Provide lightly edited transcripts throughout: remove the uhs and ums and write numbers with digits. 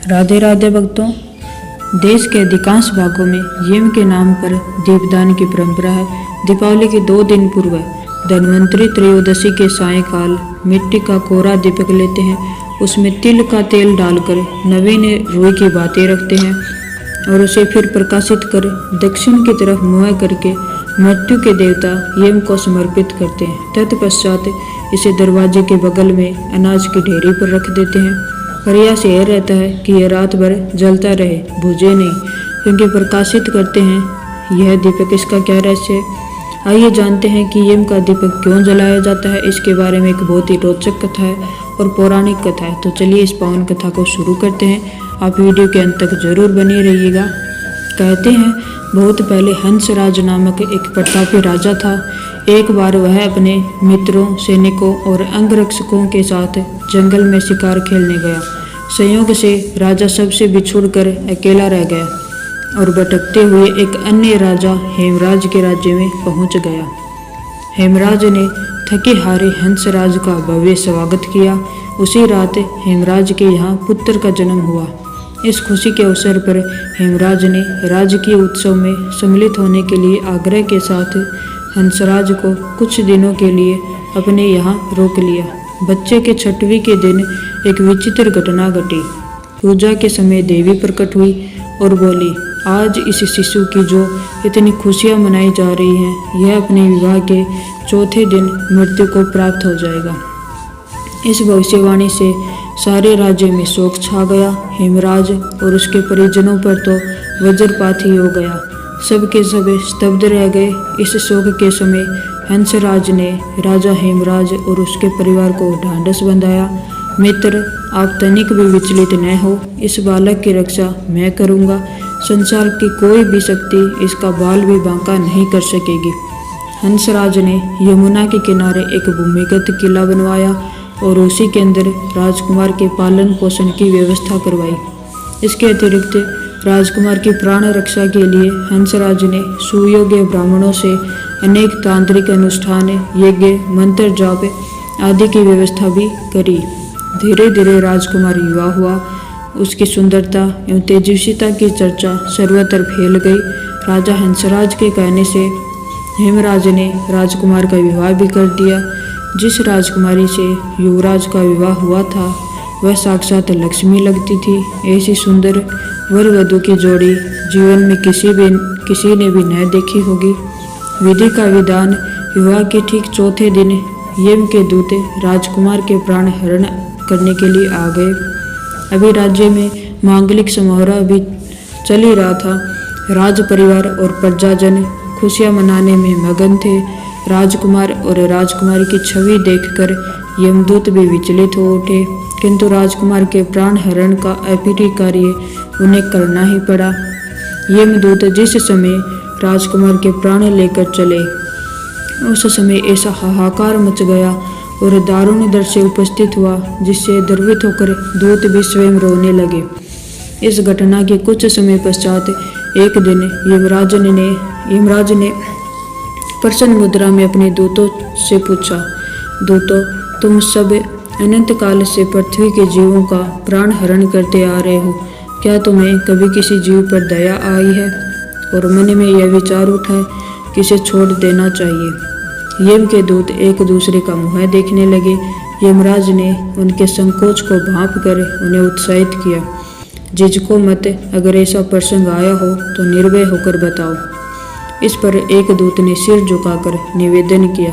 राधे राधे भक्तों। देश के अधिकांश भागों में यम के नाम पर दीपदान की परंपरा है। दीपावली के 2 दिन पूर्व धन्वंतरी त्रयोदशी के सायंकाल मिट्टी का कोरा दीपक लेते हैं, उसमें तिल का तेल डालकर नवीन रुई की बातें रखते हैं और उसे फिर प्रकाशित कर दक्षिण की तरफ मुँह करके मृत्यु के देवता यम को समर्पित करते हैं। तत्पश्चात इसे दरवाजे के बगल में अनाज की ढेरी पर रख देते हैं। प्रयास यह रहता है कि यह रात भर जलता रहे, बुझे नहीं, क्योंकि प्रकाशित करते हैं यह दीपक। इसका क्या रहस्य है, आइए जानते हैं कि यम का दीपक क्यों जलाया जाता है। इसके बारे में एक बहुत ही रोचक कथा है और पौराणिक कथा है। तो चलिए इस पावन कथा को शुरू करते हैं। आप वीडियो के अंत तक जरूर बने रहिएगा। कहते हैं बहुत पहले हंसराज नामक एक प्रतापी राजा था। एक बार वह अपने मित्रों, सैनिकों और अंगरक्षकों के साथ जंगल में शिकार खेलने गया। संयोग से राजा सबसे बिछुड़कर अकेला रह गया और भटकते हुए एक अन्य राजा हेमराज के राज्य में पहुंच गया। हेमराज ने थके हारे हंसराज का भव्य स्वागत किया। उसी रात हेमराज के यहाँ पुत्र का जन्म हुआ। इस खुशी के अवसर पर हेमराज ने राजकीय उत्सव में सम्मिलित होने के लिए आग्रह के साथ हंसराज को कुछ दिनों के लिए अपने यहाँ रोक लिया। बच्चे के 6वीं के दिन एक विचित्र घटना घटी। पूजा के समय देवी प्रकट हुई और बोली, आज इस शिशु की जो इतनी खुशियाँ मनाई जा रही हैं, यह अपने विवाह के 4थे दिन मृत्यु को प्राप्त हो जाएगा। इस भविष्यवाणी से सारे राज्य में शोक छा गया। हेमराज और उसके परिजनों पर तो वज्रपात ही हो गया। सब के सब स्तब्ध रह गए। इस शोक के समय हंसराज ने राजा हेमराज और उसके परिवार को ढांढस बंधाया। मित्र, आप तनिक भी विचलित न हो, इस बालक की रक्षा मैं करूँगा। संसार की कोई भी शक्ति इसका बाल भी बांका नहीं कर सकेगी। हंसराज ने यमुना के किनारे एक भूमिगत किला बनवाया और उसी के अंदर राजकुमार के पालन पोषण की व्यवस्था करवाई। इसके अतिरिक्त राजकुमार की प्राण रक्षा के लिए हंसराज ने सुयोग्य ब्राह्मणों से अनेक तांत्रिक अनुष्ठान, यज्ञ, मंत्र जाप आदि की व्यवस्था भी करी। धीरे धीरे राजकुमार युवा हुआ। उसकी सुंदरता एवं तेजस्विता की चर्चा सर्वत्र फैल गई। राजा हंसराज के कहने से हेमराज ने राजकुमार का विवाह भी कर दिया। जिस राजकुमारी से युवराज का विवाह हुआ था वह साक्षात लक्ष्मी लगती थी। ऐसी सुंदर वर वधू की जोड़ी जीवन में किसी ने भी न देखी होगी। विधि का विधान, विवाह के ठीक 4थे दिन यम के दूत राजकुमार के प्राण हरण करने के लिए आ गए। अभी राज्य में मांगलिक समारोह भी चल ही रहा था। राज परिवार और प्रजाजन खुशियां मनाने में मगन थे। राजकुमार और राजकुमारी की छवि देखकर यमदूत भी विचलित हो उठे, किंतु राजकुमार के प्राण हरण का अप्रिय कार्य उन्हें करना ही पड़ा। यमदूत जिस समय राजकुमार के प्राण लेकर चले, उस समय ऐसा हाहाकार मच गया और दारुण दृश्य उपस्थित हुआ जिससे द्रवित होकर दूत भी स्वयं रोने लगे। इस घटना के कुछ समय पश्चात एक दिन यमराज ने प्रसन्न मुद्रा में अपने दूतों से पूछा, दूतों, तुम सब अनंत काल से पृथ्वी के जीवों का प्राण हरण करते आ रहे हो, क्या तुम्हें कभी किसी जीव पर दया आई है और मन में यह विचार उठा है कि इसे छोड़ देना चाहिए। यम के दूत एक दूसरे का मुँह देखने लगे। यमराज ने उनके संकोच को भांप कर उन्हें उत्साहित किया, झिझको मत, अगर ऐसा प्रसंग आया हो तो निर्भय होकर बताओ। इस पर एक दूत ने सिर झुकाकर निवेदन किया,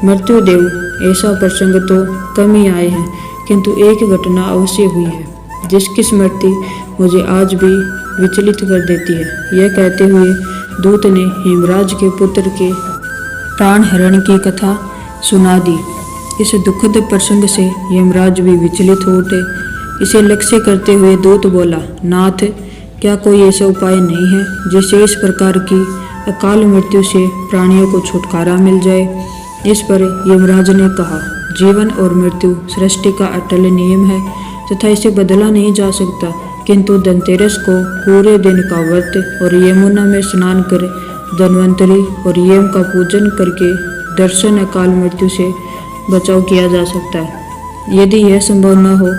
मृत्युदेव, ऐसा प्रसंग तो कम ही आए हैं, किंतु एक घटना अवश्य हुई है जिसकी स्मृति मुझे आज भी विचलित कर देती है। यह कहते हुए दूत ने हेमराज के पुत्र के प्राण हरण की कथा सुना दी। इस दुखद प्रसंग से यमराज भी विचलित हो उठे। इसे लक्ष्य करते हुए दूत बोला, नाथ, क्या कोई ऐसा उपाय नहीं है जिससे इस प्रकार की अकाल मृत्यु से प्राणियों को छुटकारा मिल जाए। इस पर यमराज ने कहा, जीवन और मृत्यु सृष्टि का अटल नियम है तथा इसे बदला नहीं जा सकता, किंतु धनतेरस को पूरे दिन का व्रत और यमुना में स्नान कर धन्वंतरी और यम का पूजन करके दर्शन अकाल मृत्यु से बचाव किया जा सकता है। यदि यह संभव न हो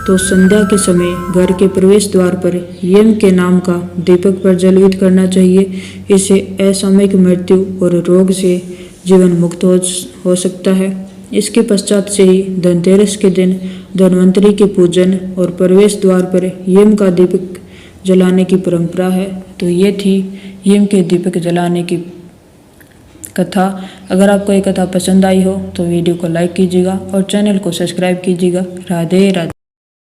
तो संध्या के समय घर के प्रवेश द्वार पर यम के नाम का दीपक प्रज्वलित करना चाहिए। इससे असामयिक मृत्यु और रोग से जीवन मुक्त हो सकता है। इसके पश्चात से ही धनतेरस के दिन धन्वंतरि के पूजन और प्रवेश द्वार पर यम का दीपक जलाने की परंपरा है। तो ये थी यम के दीपक जलाने की कथा। अगर आपको ये कथा पसंद आई हो तो वीडियो को लाइक कीजिएगा और चैनल को सब्सक्राइब कीजिएगा। राधे राधे।